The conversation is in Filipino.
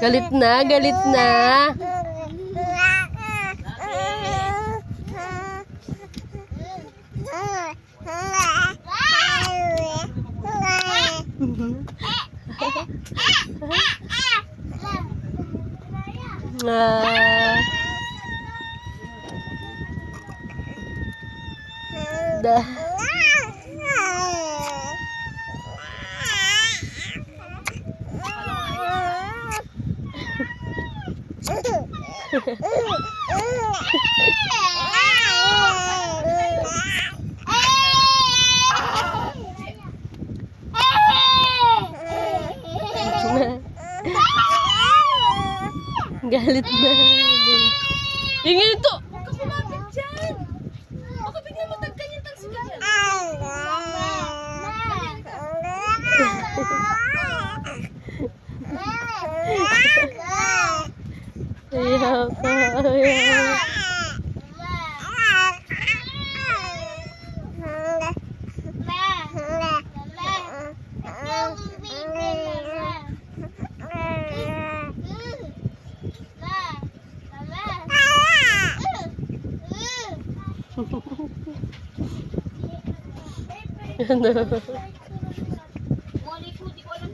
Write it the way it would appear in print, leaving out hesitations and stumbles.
Galit na, galit na. Dah. Galit na. Ingin ito. Huwag ka kumapit dyan. Baka bigla matagkanyatang sila dyan. Ayaw ka, ayaw. Ano?